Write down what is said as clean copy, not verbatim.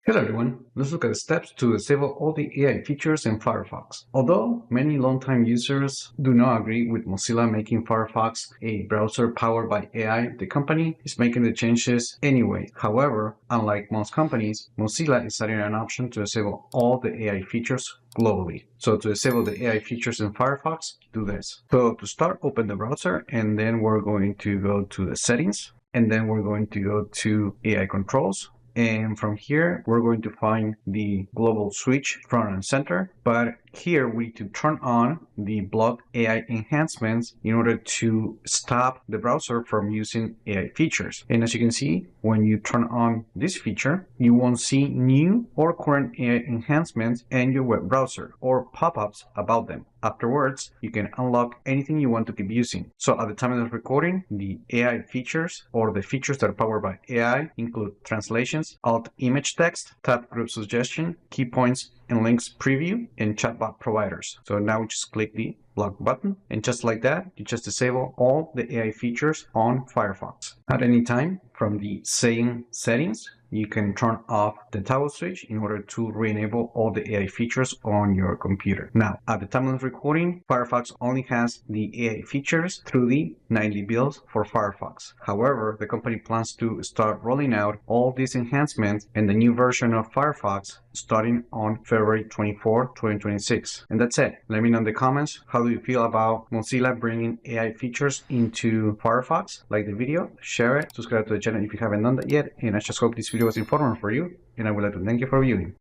Hello everyone, let's look at the steps to disable all the AI features in Firefox. Although many longtime users do not agree with Mozilla making Firefox a browser powered by AI, the company is making the changes anyway. However, unlike most companies, Mozilla is adding an option to disable all the AI features globally. So to disable the AI features in Firefox, do this. So to start, open the browser and then we're going to go to the settings and then we're going to go to AI controls. And from here, we're going to find the global switch front and center. But here we need to turn on the block AI enhancements in order to stop the browser from using AI features. And as you can see, when you turn on this feature, you won't see new or current AI enhancements in your web browser or pop-ups about them. Afterwards, you can unlock anything you want to keep using. So at the time of the recording, the AI features or the features that are powered by AI include translations, alt image text, tab group suggestion, key points and links preview, and chatbot providers. So now just click the block button, and just like that, you just disable all the AI features on Firefox. At any time from the same settings, you can turn off the toggle switch in order to re-enable all the AI features on your computer. Now, at the time of recording, Firefox only has the AI features through the nightly build for Firefox. However, the company plans to start rolling out all these enhancements in the new version of Firefox starting on February 24, 2026. And that's it. Let me know in the comments, how do you feel about Mozilla bringing AI features into Firefox? Like the video, share it, subscribe to the channel if you haven't done that yet, and I just hope this video was informative for you, and I would like to thank you for viewing.